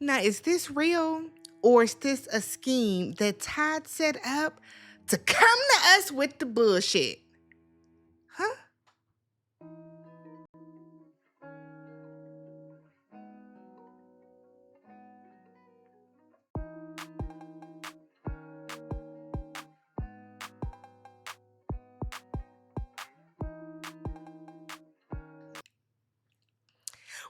Now, is this real or is this a scheme that Todd set up to come to us with the bullshit? Huh?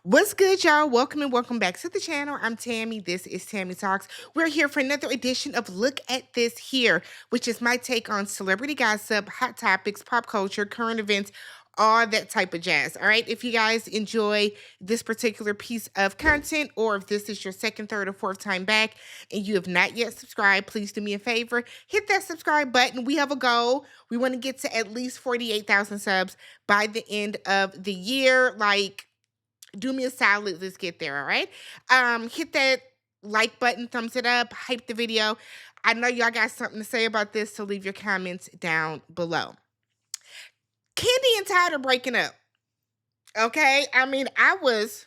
What's good, y'all? Welcome and welcome back to the channel. I'm Tammy. This is Tammy Talks. We're here for another edition of Look at This Here, which is my take on celebrity gossip, hot topics, pop culture, current events, all that type of jazz. All right. If you guys enjoy this particular piece of content, or if this is your second, third, or fourth time back and you have not yet subscribed, please do me a favor. Hit that subscribe button. We have a goal. We want to get to at least 48,000 subs by the end of the year. Do me a solid, let's get there. All right, hit that like button, thumbs it up, hype the video. I know y'all got something to say about this, so leave your comments down below. Kandi and Todd are breaking up. Okay, I mean, I was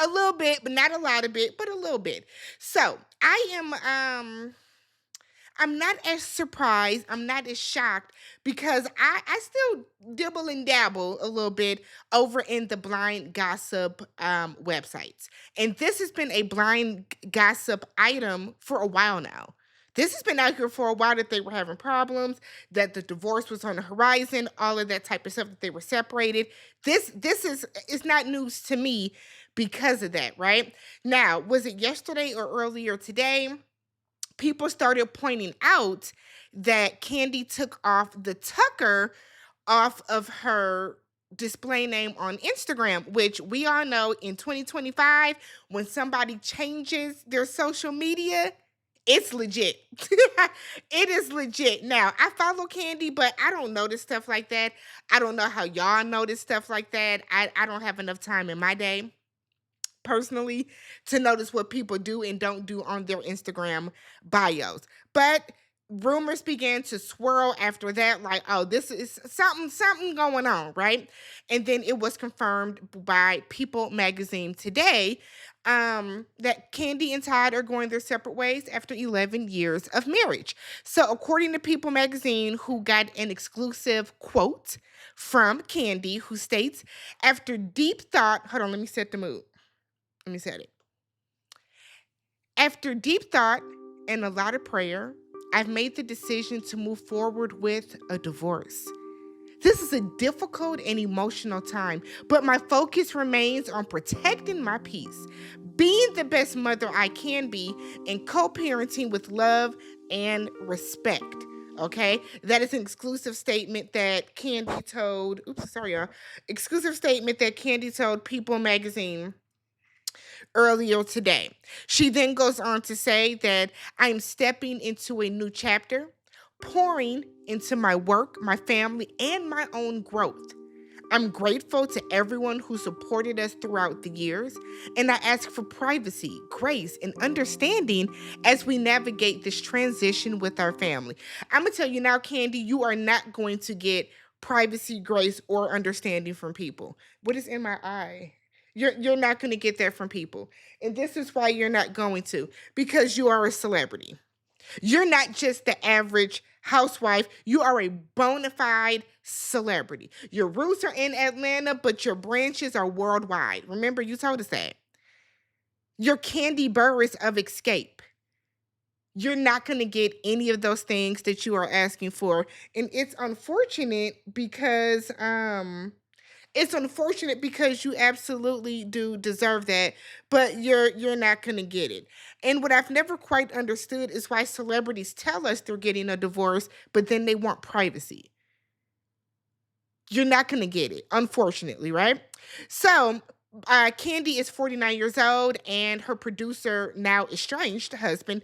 a little bit, but not a lot of bit, but a little bit. So I'm not as surprised. I'm not as shocked because I still dibble and dabble a little bit over in the blind gossip websites. And this has been a blind gossip item for a while now. This has been out here for a while that they were having problems, that the divorce was on the horizon, all of that type of stuff, that they were separated. This is not news to me because of that, right? Now, was it yesterday or earlier today? People started pointing out that Kandi took off the Tucker off of her display name on Instagram, which we all know in 2025, when somebody changes their social media, it's legit. It is legit. Now, I follow Kandi, but I don't notice stuff like that. I don't know how y'all notice stuff like that. I don't have enough time in my day personally to notice what people do and don't do on their Instagram bios. But rumors began to swirl after that, like, oh, this is something going on, right? And then it was confirmed by People magazine today that Kandi and Todd are going their separate ways after 11 years of marriage. So according to People magazine, who got an exclusive quote from Kandi, who states, after deep thought, hold on, let me set the mood. Let me set it. After deep thought and a lot of prayer, I've made the decision to move forward with a divorce. This is a difficult and emotional time, but my focus remains on protecting my peace, being the best mother I can be, and co-parenting with love and respect. Okay, that is an exclusive statement that Kandi told. Exclusive statement that Kandi told People magazine earlier today. She then goes on to say that I'm stepping into a new chapter, pouring into my work, my family, and my own growth. I'm grateful to everyone who supported us throughout the years, and I ask for privacy, grace, and understanding as we navigate this transition with our family. I'm going to tell you now, Kandi, you are not going to get privacy, grace, or understanding from people. What is in my eye? You're not going to get that from people. And this is why you're not going to, because you are a celebrity. You're not just the average housewife. You are a bona fide celebrity. Your roots are in Atlanta, but your branches are worldwide. Remember, you told us that. You're Kandi Burruss of Escape. You're not going to get any of those things that you are asking for. And it's unfortunate because you absolutely do deserve that, but you're not going to get it. And what I've never quite understood is why celebrities tell us they're getting a divorce, but then they want privacy. You're not going to get it, unfortunately, right? So Kandi is 49 years old, and her producer, now estranged husband,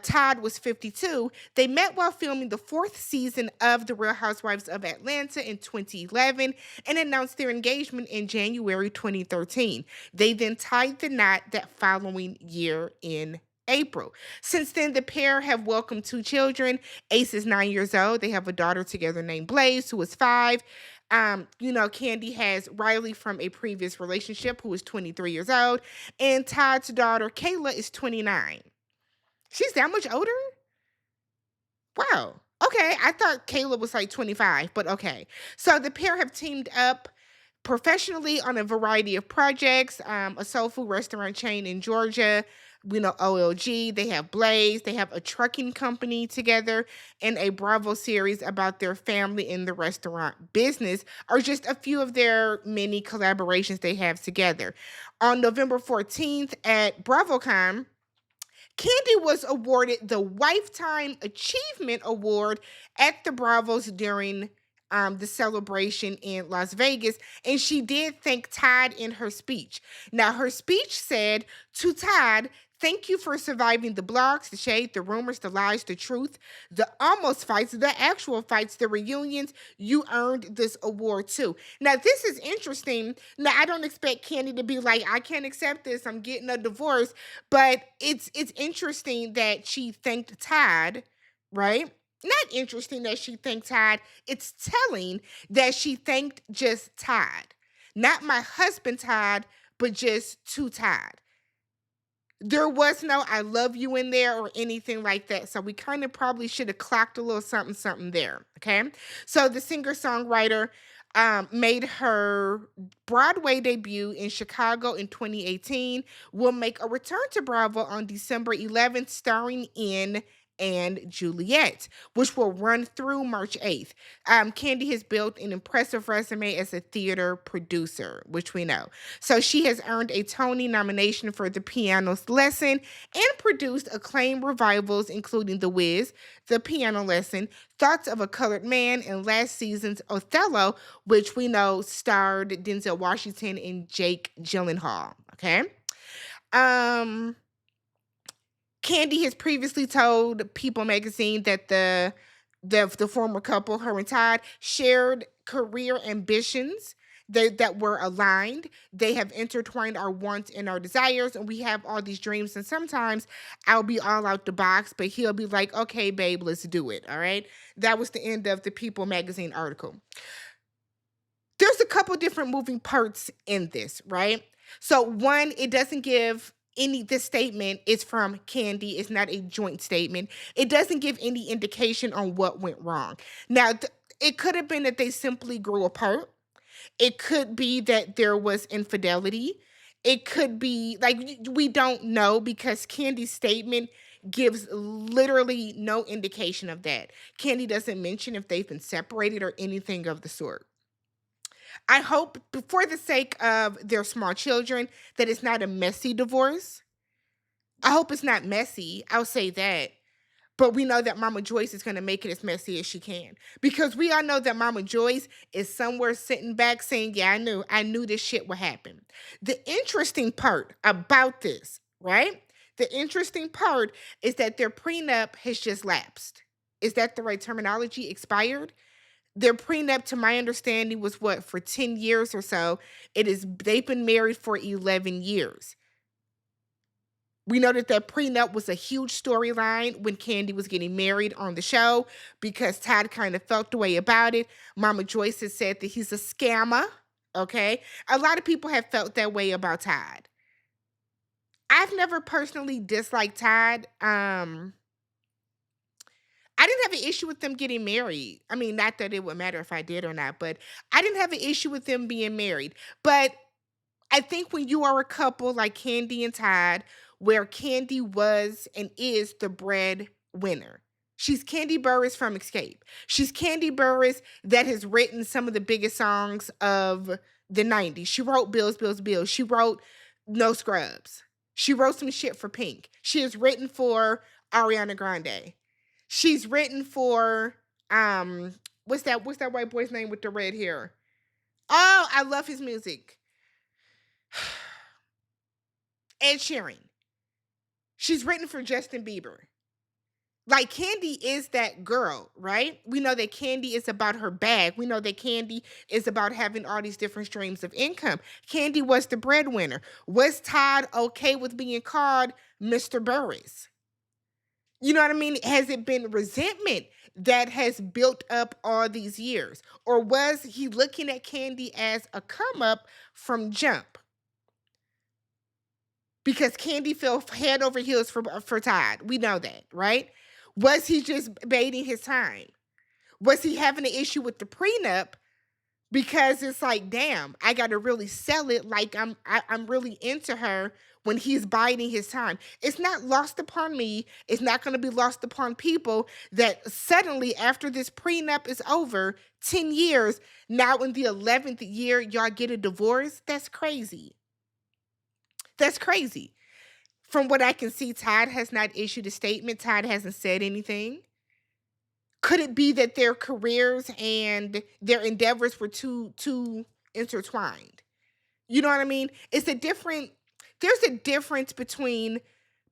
Todd, was 52. They met while filming the 4th season of The Real Housewives of Atlanta in 2011 and announced their engagement in January 2013. They then tied the knot that following year in April. Since then, the pair have welcomed 2 children. Ace is 9 years old. They have a daughter together named Blaze, who is 5. Kandi has Riley from a previous relationship who is 23 years old, and Todd's daughter Kayla is 29. She's that much older? Wow. Okay, I thought Kayla was like 25, but okay. So the pair have teamed up professionally on a variety of projects, a soul food restaurant chain in Georgia, OLG, they have Blaze, they have a trucking company together, and a Bravo series about their family in the restaurant business are just a few of their many collaborations they have together. On November 14th at BravoCon, Kandi was awarded the Lifetime Achievement Award at the Bravos during the celebration in Las Vegas, and she did thank Todd in her speech. Now, her speech said to Todd, "Thank you for surviving the blogs, the shade, the rumors, the lies, the truth, the almost fights, the actual fights, the reunions. You earned this award too." Now, this is interesting. Now, I don't expect Kandi to be like, "I can't accept this. I'm getting a divorce." But it's interesting that she thanked Todd, right? Not interesting that she thanked Todd. It's telling that she thanked just Todd. Not my husband Todd, but just to Todd. There was no "I love you" in there or anything like that. So we kind of probably should have clocked a little something, something there. Okay. So the singer songwriter made her Broadway debut in Chicago in 2018, will make a return to Bravo on December 11th, starring in and Juliet, which will run through March 8th. Kandi has built an impressive resume as a theater producer, which we know. So she has earned a Tony nomination for The Piano's Lesson and produced acclaimed revivals, including The Wiz, The Piano Lesson, Thoughts of a Colored Man, and last season's Othello, which we know starred Denzel Washington and Jake Gyllenhaal. Okay. Um, Kandi has previously told People magazine that the former couple, her and Todd, shared career ambitions that were aligned. They have intertwined our wants and our desires, and we have all these dreams. And sometimes I'll be all out the box, but he'll be like, "Okay, babe, let's do it." All right. That was the end of the People magazine article. There's a couple different moving parts in this, right? So one, it doesn't give this statement is from Kandi. It's not a joint statement. It doesn't give any indication on what went wrong. Now, it could have been that they simply grew apart. It could be that there was infidelity. It could be like we don't know because Kandi's statement gives literally no indication of that. Kandi doesn't mention if they've been separated or anything of the sort. I hope, for the sake of their small children, that it's not a messy divorce. I hope it's not messy. I'll say that. But we know that Mama Joyce is going to make it as messy as she can. Because we all know that Mama Joyce is somewhere sitting back saying, "Yeah, I knew this shit would happen." The interesting part about this, right? The interesting part is that their prenup has just lapsed. Is that the right terminology? Expired? Their prenup, to my understanding, was what, for 10 years or so. They've been married for 11 years. We know that prenup was a huge storyline when Kandi was getting married on the show because Todd kind of felt the way about it. Mama Joyce has said that he's a scammer. Okay. A lot of people have felt that way about Todd. I've never personally disliked Todd. I didn't have an issue with them getting married. I mean, not that it would matter if I did or not, but I didn't have an issue with them being married. But I think when you are a couple like Kandi and Todd, where Kandi was and is the breadwinner. She's Kandi Burruss from Escape. She's Kandi Burruss that has written some of the biggest songs of the 90s. She wrote Bills, Bills, Bills. She wrote No Scrubs. She wrote some shit for Pink. She has written for Ariana Grande. She's written for what's that white boy's name with the red hair? Oh, I love his music. Ed Sheeran. She's written for Justin Bieber. Like, Kandi is that girl, right? We know that Kandi is about her bag. We know that Kandi is about having all these different streams of income. Kandi was the breadwinner. Was Todd okay with being called Mr. Burruss? You know what I mean? Has it been resentment that has built up all these years? Or was he looking at Kandi as a come up from jump? Because Kandi fell head over heels for Todd. We know that, right? Was he just baiting his time? Was he having an issue with the prenup because it's like, damn, I got to really sell it like I'm really into her when he's biding his time. It's not lost upon me. It's not going to be lost upon people that suddenly after this prenup is over, 10 years, now in the 11th year, y'all get a divorce. That's crazy. That's crazy. From what I can see, Todd has not issued a statement. Todd hasn't said anything. Could it be that their careers and their endeavors were too intertwined? You know what I mean? There's a difference between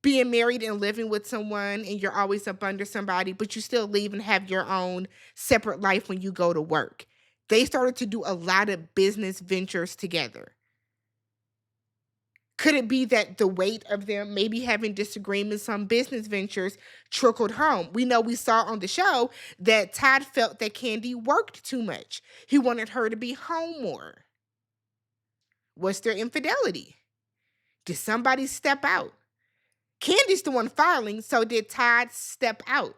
being married and living with someone and you're always up under somebody, but you still leave and have your own separate life when you go to work. They started to do a lot of business ventures together. Could it be that the weight of them maybe having disagreements on business ventures trickled home? We know we saw on the show that Todd felt that Kandi worked too much. He wanted her to be home more. Was there infidelity? Did somebody step out? Candy's the one filing, so did Todd step out?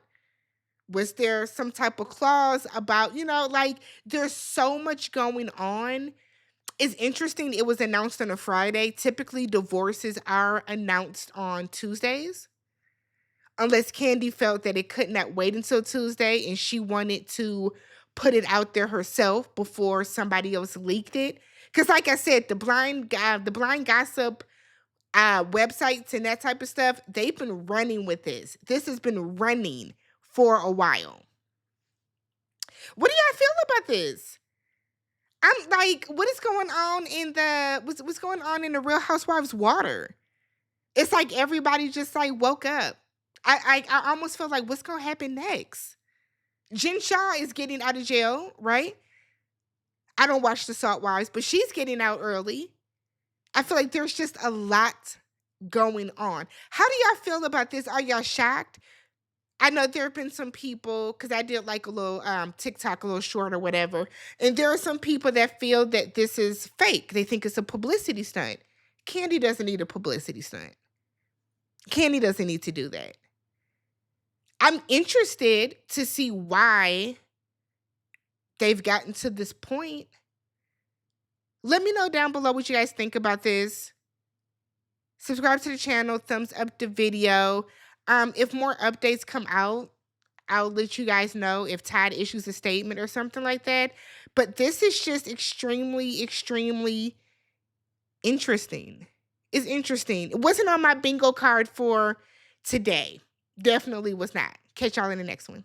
Was there some type of clause about, like there's so much going on. It's interesting. It was announced on a Friday. Typically, divorces are announced on Tuesdays, unless Kandi felt that it could not wait until Tuesday and she wanted to put it out there herself before somebody else leaked it. Because, like I said, the blind gossip websites and that type of stuff, they've been running with this. This has been running for a while. What do y'all feel about this? I'm like, what is going on in what's going on in the Real Housewives water? It's like everybody just like woke up. I almost feel like what's gonna happen next? Jen Shaw is getting out of jail, right? I don't watch the Salt Wives, but she's getting out early. I feel like there's just a lot going on. How do y'all feel about this? Are y'all shocked? I know there have been some people, because I did like a little TikTok, a little short or whatever, and there are some people that feel that this is fake. They think it's a publicity stunt. Kandi doesn't need a publicity stunt. Kandi doesn't need to do that. I'm interested to see why they've gotten to this point. Let me know down below what you guys think about this. Subscribe to the channel, thumbs up the video. If more updates come out, I'll let you guys know if Todd issues a statement or something like that. But this is just extremely, extremely interesting. It's interesting. It wasn't on my bingo card for today. Definitely was not. Catch y'all in the next one.